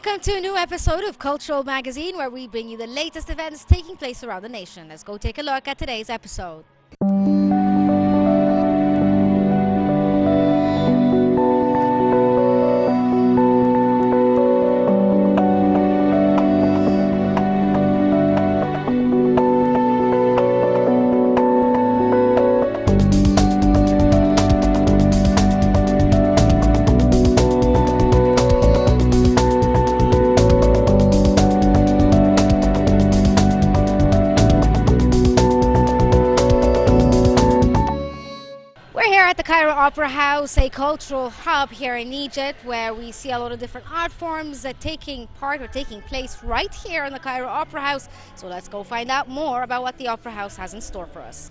Welcome to a new episode of Cultural Magazine, where we bring you the latest events taking place around the nation. Let's go take a look at today's episode. At the Cairo Opera House, a cultural hub here in Egypt, where we see a lot of different art forms taking place right here in the Cairo Opera House. So let's go find out more about what the Opera House has in store for us.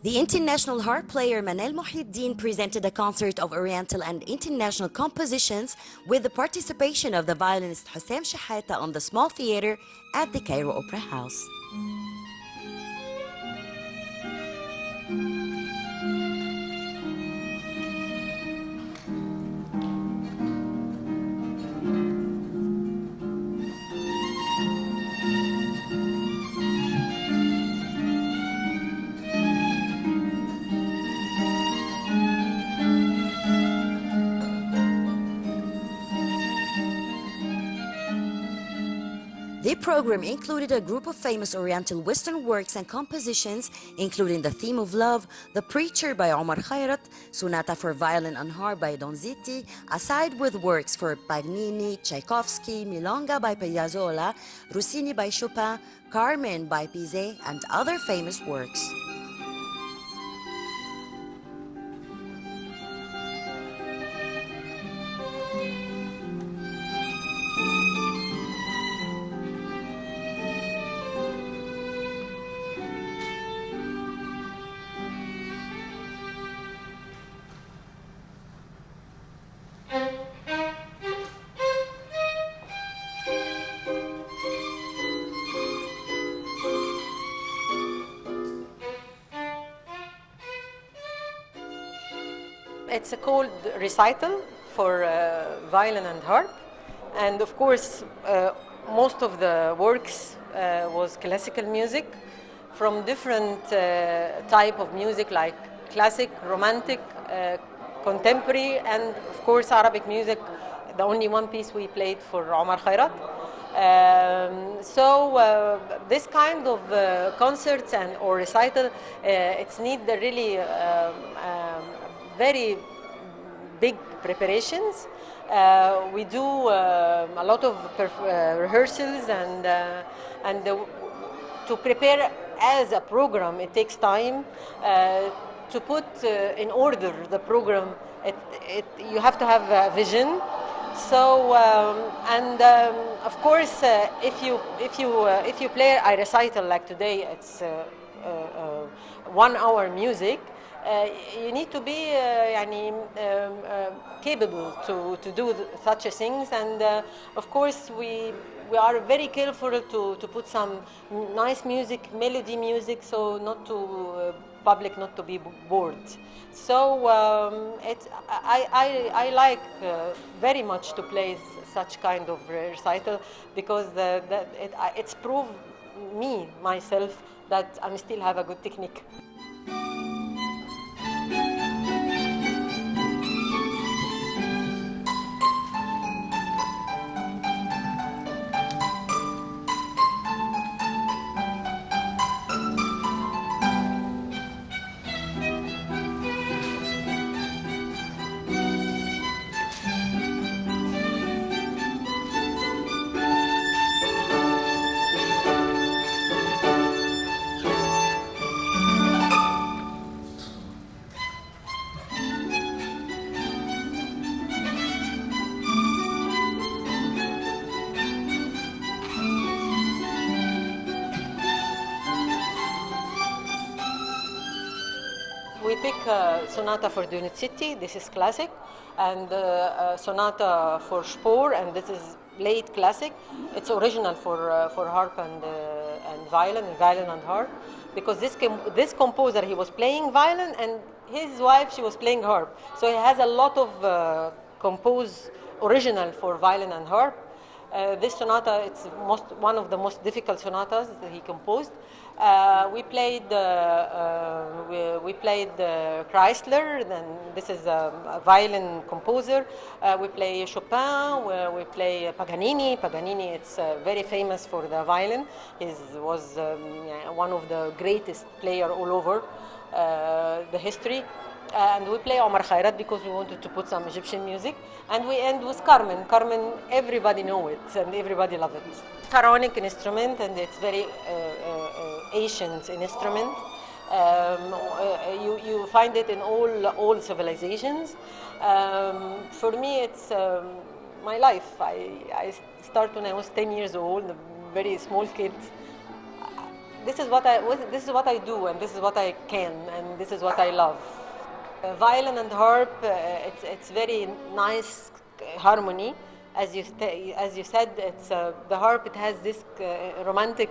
The international harp player Manal Mohiuddin presented a concert of Oriental and international compositions with the participation of the violinist Hussam Shahata on the small theater at the Cairo Opera House. The program included a group of famous Oriental Western works and compositions, including The Theme of Love, The Preacher by Omar Khayrat, Sonata for Violin and Harp by Donizetti, aside with works for Paganini, Tchaikovsky, Milonga by Piazzolla, Rossini by Chopin, Carmen by Bizet, and other famous works. It's a called recital for violin and harp, and of course most of the works was classical music from different type of music like classic, romantic, contemporary, and of course Arabic music. The only one piece we played for Omar Khayrat. This kind of concerts and or recital, it's need the really very big preparations. We do a lot of rehearsals and to prepare as a program. It takes time to put in order the program. You have to have a vision. So of course, if you play a recital like today, it's 1 hour music. You need to be capable to do such things, and of course we are very careful to put some nice music, melody music, so not to public not to be bored. So I like very much to play such kind of recital, because it's proved me myself that I still have a good technique. pick Sonata for Donizetti, this is classic, and Sonata for Spohr, and this is late classic. It's original for harp and violin and harp, because this composer, he was playing violin, and his wife, she was playing harp. So he has a lot of composed original for violin and harp. This sonata, it's one of the most difficult sonatas that he composed. We played Chrysler, then this is a violin composer. We play Chopin, we play Paganini. Paganini, it's very famous for the violin. He was one of the greatest player all over the history. And we play Omar Khayrat because we wanted to put some Egyptian music. And we end with Carmen. Carmen, everybody know it and everybody love it. Pharaonic instrument, and it's very ancient instrument. You find it in all civilizations. For me, it's my life. I started when I was 10 years old, a very small kid. This is what I do, and this is what I can, and this is what I love. Violin and harp, it's very nice harmony. As you said, it's the harp. It has this romantic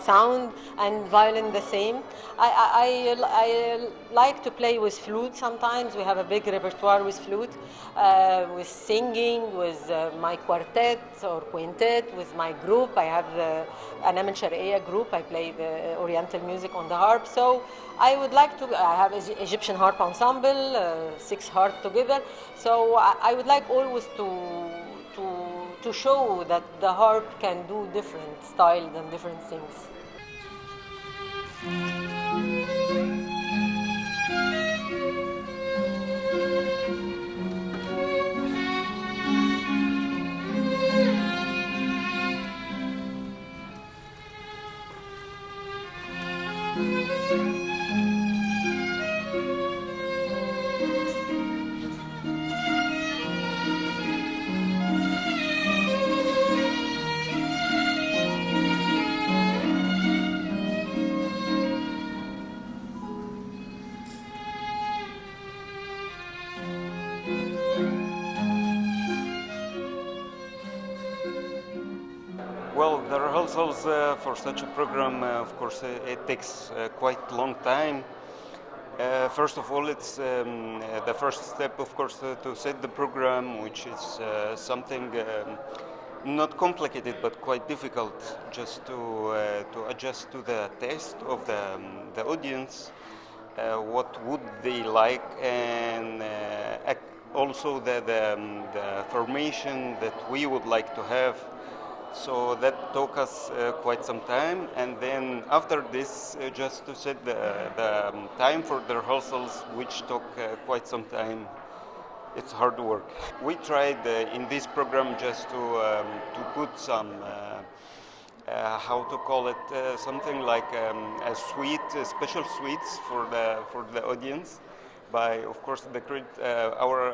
sound, and violin the same. I like to play with flute sometimes. We have a big repertoire with flute, with singing, with my quartet or quintet, with my group. I have the Anam al-Sharqiyya group. I play the Oriental music on the harp. So I would like to. I have Egyptian harp ensemble, 6 harp together. So I would like always to show that the harp can do different styles and different things. Well, the rehearsals for such a program, of course, it takes quite a long time. First of all, it's the first step, of course, to set the program, which is something not complicated but quite difficult, just to adjust to the taste of the audience, what would they like, and also the formation that we would like to have. So that took us quite some time, and then after this, just to set the time for the rehearsals, which took quite some time. It's hard work. We tried in this program just to put some, how to call it, something like a suite, special suites for the audience, by, of course, the great our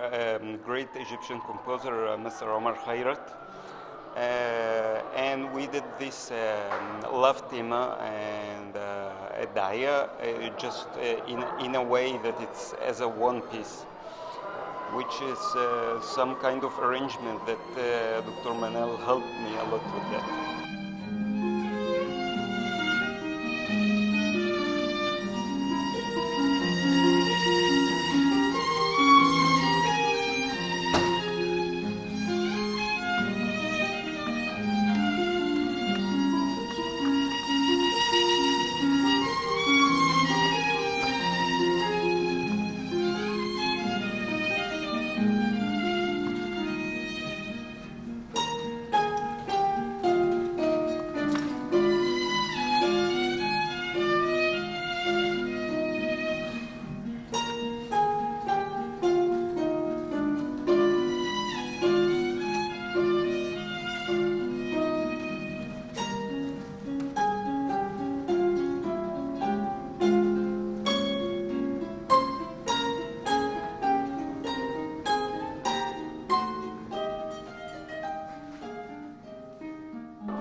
great Egyptian composer, Mr. Omar Khayrat. And we did this love tema and a daya just in a way that it's as a one piece, which is some kind of arrangement that Dr. Manal helped me a lot with that.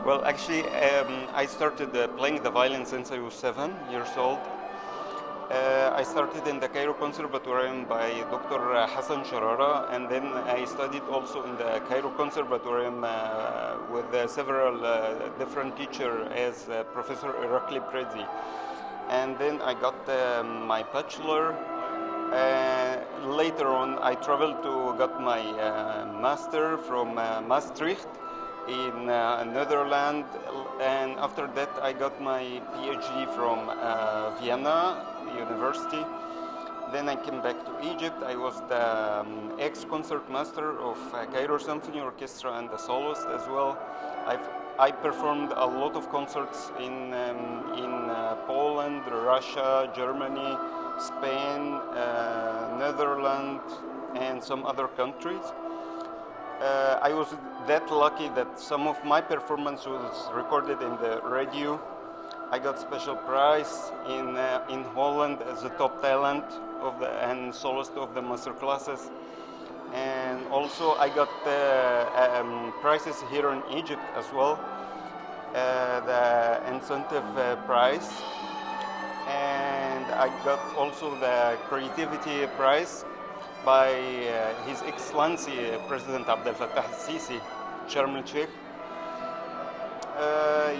Well, actually, I started playing the violin since I was 7 years old. I started in the Cairo Conservatorium by Dr. Hassan Sharara, and then I studied also in the Cairo Conservatorium with several different teachers as Professor Irakli Prezi. And then I got my bachelor. Later on, I traveled to get my master from Maastricht in Netherlands, and after that I got my PhD from Vienna University. Then I came back to Egypt. I was the ex-concertmaster of Cairo Symphony Orchestra and the soloist as well. I performed a lot of concerts in Poland, Russia, Germany, Spain, Netherlands, and some other countries. I was that lucky that some of my performance was recorded in the radio. I got special prize in Holland as the top talent of and soloist of the master classes, and also I got prizes here in Egypt as well, the incentive prize, and I got also the creativity prize by His Excellency President Abdel Fattah al-Sisi, Sharm el-Sheikh.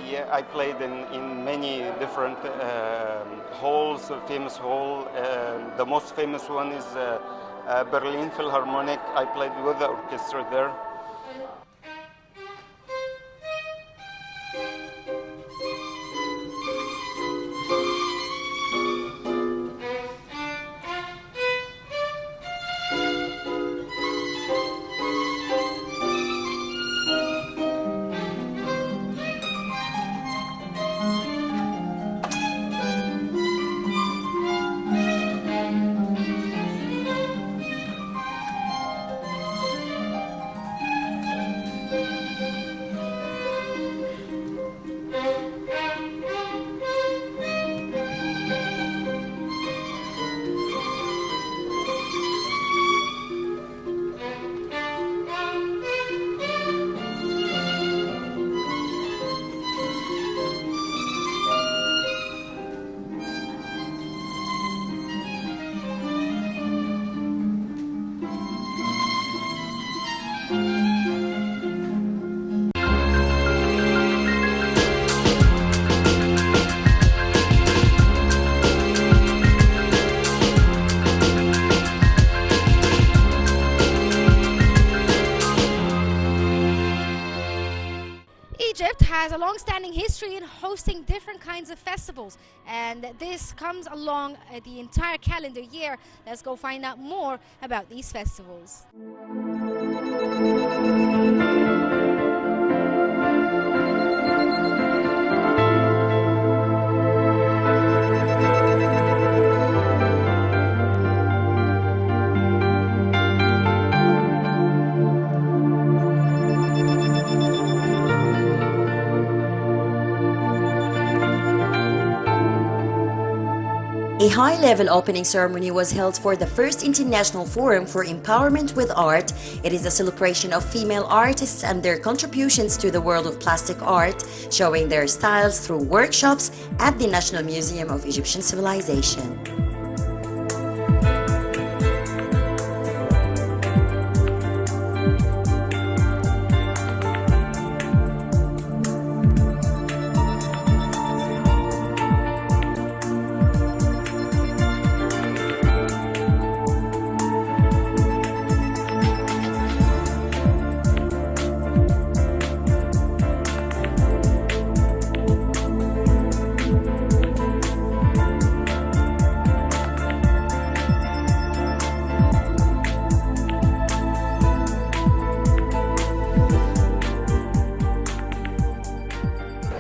Yeah, I played in many different halls, famous hall. The most famous one is Berlin Philharmonic. I played with the orchestra there. Egypt has a long-standing history in hosting different kinds of festivals, and this comes along the entire calendar year. Let's go find out more about these festivals. A high-level opening ceremony was held for the first International Forum for Empowerment with Art. It is a celebration of female artists and their contributions to the world of plastic art, showing their styles through workshops at the National Museum of Egyptian Civilization.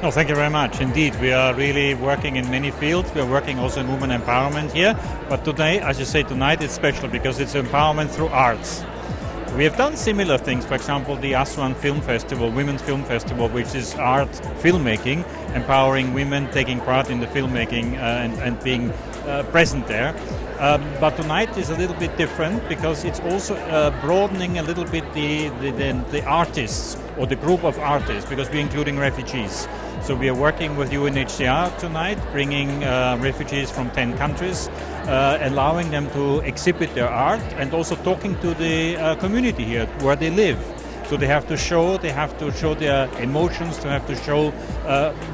No, thank you very much. Indeed, we are really working in many fields. We are working also in women empowerment here. But today, as you say, tonight it's special because it's empowerment through arts. We have done similar things. For example, the Aswan Film Festival, Women's Film Festival, which is art filmmaking, empowering women taking part in the filmmaking and being present there. But tonight is a little bit different because it's also broadening a little bit the artists or the group of artists, because we're including refugees. So we are working with UNHCR tonight, bringing refugees from 10 countries, allowing them to exhibit their art and also talking to the community here where they live. So they have to show their emotions, they have to show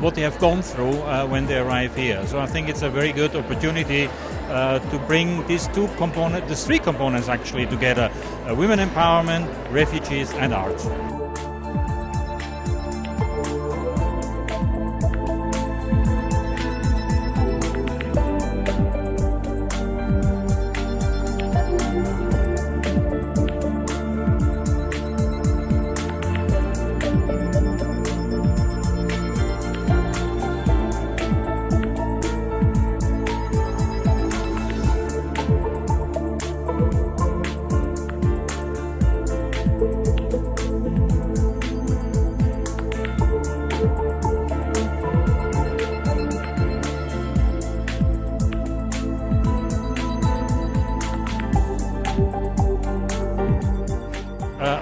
what they have gone through when they arrive here. So I think it's a very good opportunity to bring these three components actually together: women empowerment, refugees and art.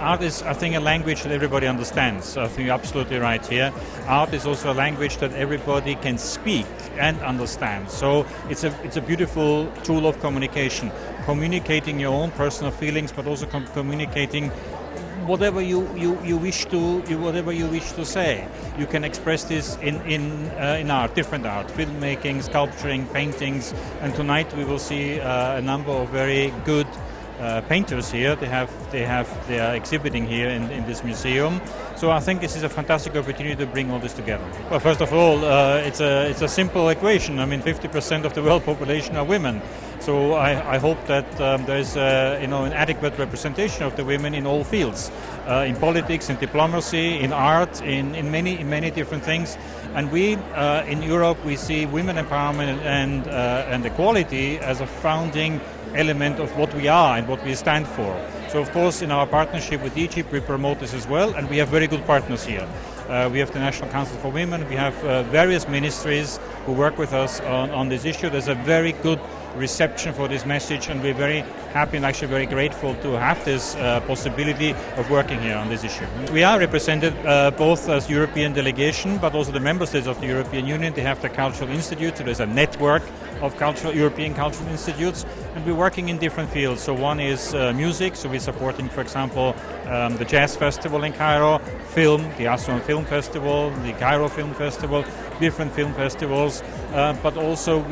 Art is, I think, a language that everybody understands. I think you're absolutely right here. Art is also a language that everybody can speak and understand. So it's a beautiful tool of communication, communicating your own personal feelings, but also communicating whatever you wish to say. You can express this in art, different art, filmmaking, sculpturing, paintings, and tonight we will see a number of very good painters here. They are exhibiting here in this museum. So I think this is a fantastic opportunity to bring all this together. Well, first of all, it's a simple equation. I mean, 50% of the world population are women. So I hope that there is an adequate representation of the women in all fields, in politics, in diplomacy, in art, in many different things. And we in Europe we see women empowerment and equality as a founding element of what we are and what we stand for. So of course in our partnership with Egypt we promote this as well, and we have very good partners here. We have the National Council for Women, we have various ministries who work with us on this issue. There's a very good reception for this message, and we're very happy and actually very grateful to have this possibility of working here on this issue. We are represented both as European delegation, but also the member states of the European Union. They have the cultural institutes, so there's a network of European cultural institutes, and we're working in different fields. So one is music, so we're supporting, for example, the Jazz Festival in Cairo, film, the Aswan Film Festival, the Cairo Film Festival, different film festivals, but also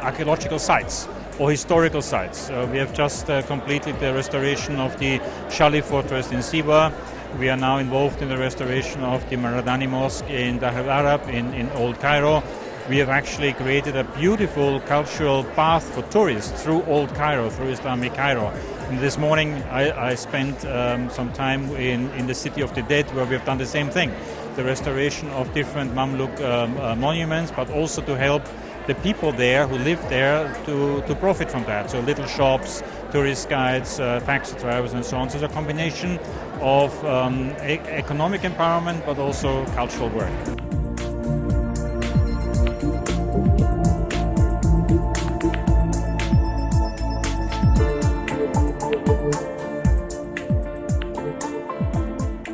archaeological sites or historical sites. We have just completed the restoration of the Shali Fortress in Siwa. We are now involved in the restoration of the Maradani Mosque in Dahr al-Arab in Old Cairo. We have actually created a beautiful cultural path for tourists through Old Cairo, through Islamic Cairo. And this morning I spent some time in the City of the Dead, where we have done the same thing, the restoration of different Mamluk monuments, but also to help the people there who live there to profit from that. So little shops, tourist guides, taxi drivers and so on. So it's a combination of economic empowerment but also cultural work.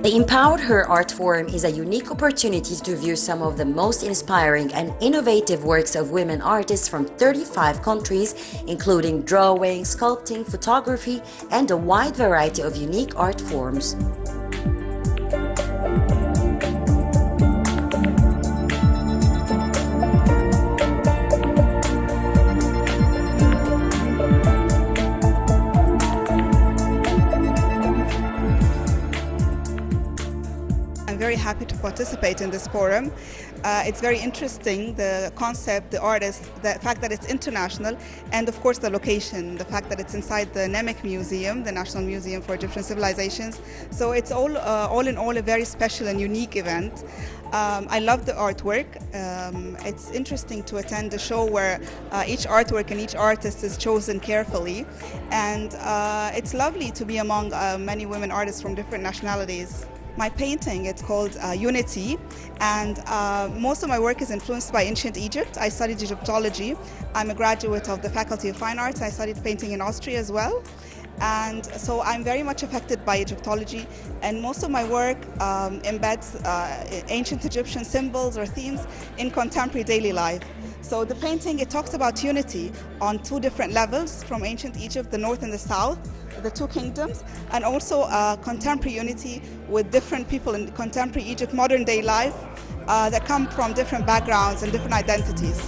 The Empower Her Art Forum is a unique opportunity to view some of the most inspiring and innovative works of women artists from 35 countries, including drawing, sculpting, photography, and a wide variety of unique art forms. I'm very happy to participate in this forum. It's very interesting, the concept, the artist, the fact that it's international, and of course the location, the fact that it's inside the Nemec Museum, the National Museum for Egyptian Civilizations. So it's all in all a very special and unique event. I love the artwork. It's interesting to attend a show where each artwork and each artist is chosen carefully, and it's lovely to be among many women artists from different nationalities. My painting, it's called Unity, and most of my work is influenced by ancient Egypt. I studied Egyptology. I'm a graduate of the Faculty of Fine Arts. I studied painting in Austria as well. And so I'm very much affected by Egyptology, and most of my work embeds ancient Egyptian symbols or themes in contemporary daily life. So the painting, it talks about unity on two different levels from ancient Egypt, the north and the south, the two kingdoms, and also contemporary unity with different people in contemporary Egypt, modern day life, that come from different backgrounds and different identities.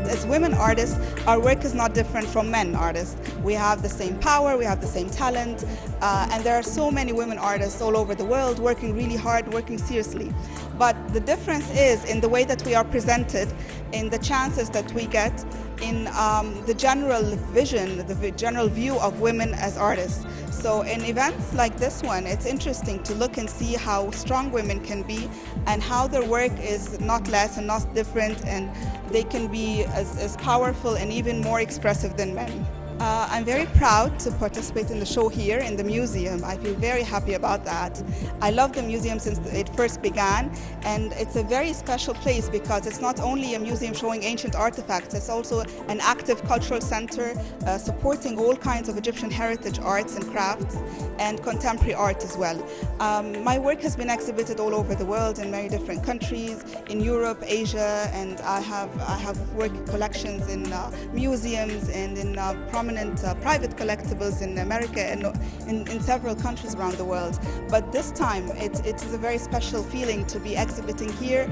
As women artists, our work is not different from men artists. We have the same power, we have the same talent, and there are so many women artists all over the world working really hard, working seriously. But the difference is in the way that we are presented, in the chances that we get, in the general vision, the general view of women as artists. So in events like this one, it's interesting to look and see how strong women can be and how their work is not less and not different, and they can be as powerful and even more expressive than men. I'm very proud to participate in the show here in the museum. I feel very happy about that. I love the museum since it first began, and it's a very special place because it's not only a museum showing ancient artifacts, it's also an active cultural center supporting all kinds of Egyptian heritage arts and crafts and contemporary art as well. My work has been exhibited all over the world in many different countries, in Europe, Asia, and I have work collections in museums and in prominent private collectibles in America and in several countries around the world. But this time it is a very special feeling to be exhibiting here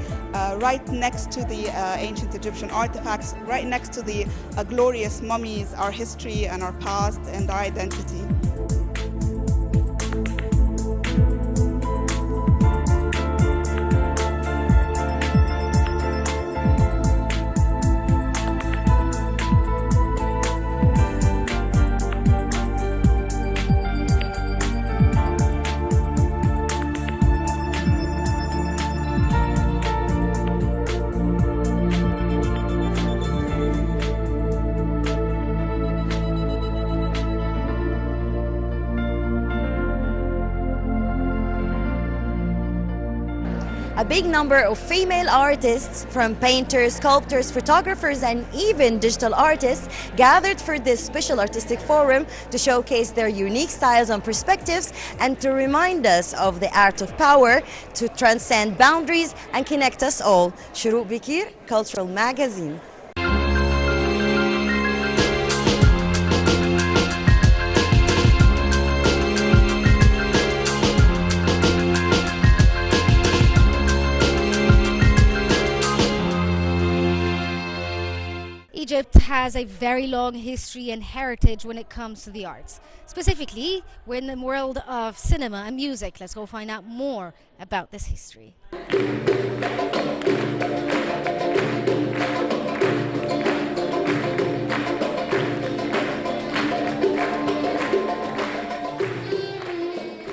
right next to the ancient Egyptian artifacts, right next to the glorious mummies, our history and our past and our identity. A big number of female artists, from painters, sculptors, photographers, and even digital artists, gathered for this special artistic forum to showcase their unique styles and perspectives and to remind us of the art of power to transcend boundaries and connect us all. Shuruq Bikir, Cultural Magazine. Egypt has a very long history and heritage when it comes to the arts. Specifically, we're in the world of cinema and music. Let's go find out more about this history.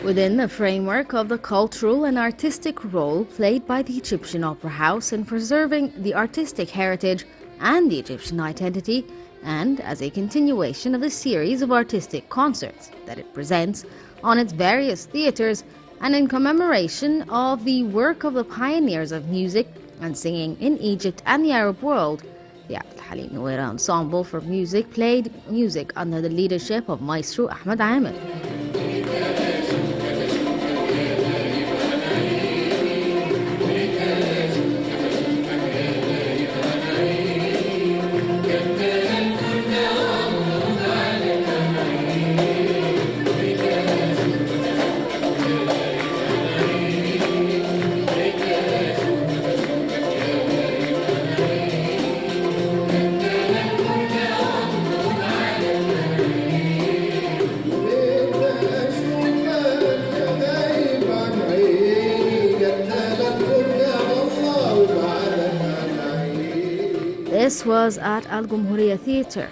Within the framework of the cultural and artistic role played by the Egyptian Opera House in preserving the artistic heritage and the Egyptian identity, and as a continuation of the series of artistic concerts that it presents on its various theaters, and in commemoration of the work of the pioneers of music and singing in Egypt and the Arab world, the Abd al-Halim Nuwaira Ensemble for Music played music under the leadership of Maestro Ahmed Amir. This was at Al Gumhuriya Theatre.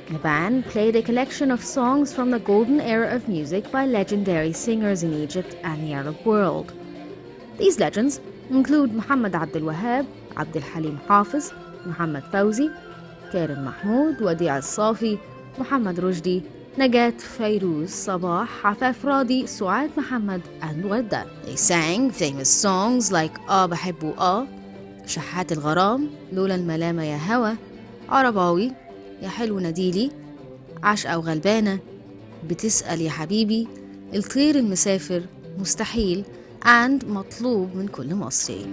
The band played a collection of songs from the golden era of music by legendary singers in Egypt and the Arab world. These legends include Muhammad Abdul Wahab, Abdul Halim Hafiz, Muhammad Fawzi, Karim Mahmoud, Wadi al-Safi, Muhammad Rushdi, Nagat, Fairuz, Sabah, Hafaf Radi, Suad Muhammad, and Wadda. They sang famous songs like Bahibbu Shahat al-Gharam, Lola al-Malama Ya Hawa, Arabawi, يا حلو ناديلي، عاشقة وغلبانة، بتسأل يا حبيبي، الطير المسافر، مستحيل، and مطلوب من كل مصري.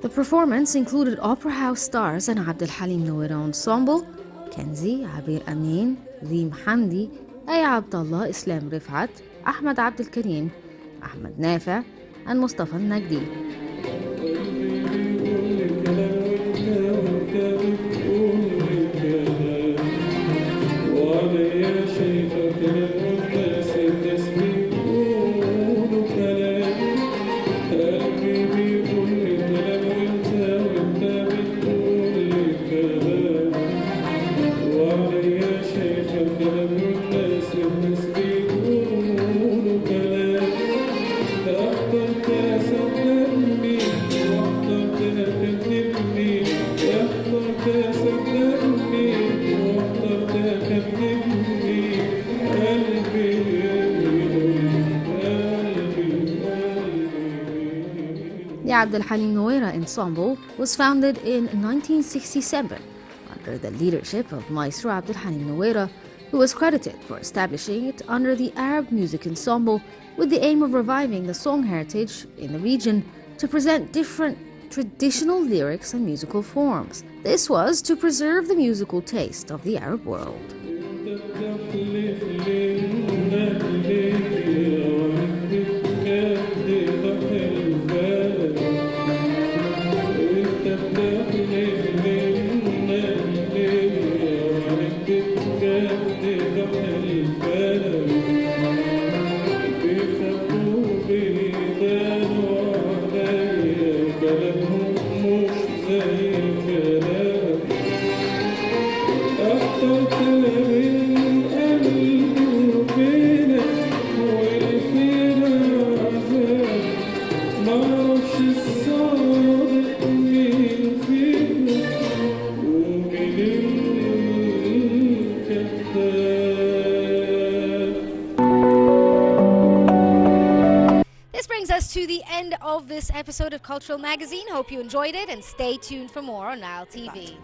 The performance included Opera House stars and Abdul Halim Noura Ensemble, Kenzi, Abir Amin, Reem Hamdi, Aya Abdullah, Islam Rifat, Ahmed Abdul Karim, Ahmed Nafa, and Mustafa Nagdi. The Abdul Halim Noura Ensemble was founded in 1967 under the leadership of Maestro Abdul Halim Noura, who was credited for establishing it under the Arab Music Ensemble with the aim of reviving the song heritage in the region to present different traditional lyrics and musical forms. This was to preserve the musical taste of the Arab world. To the end of this episode of Cultural Magazine. Hope you enjoyed it and stay tuned for more on Nile TV.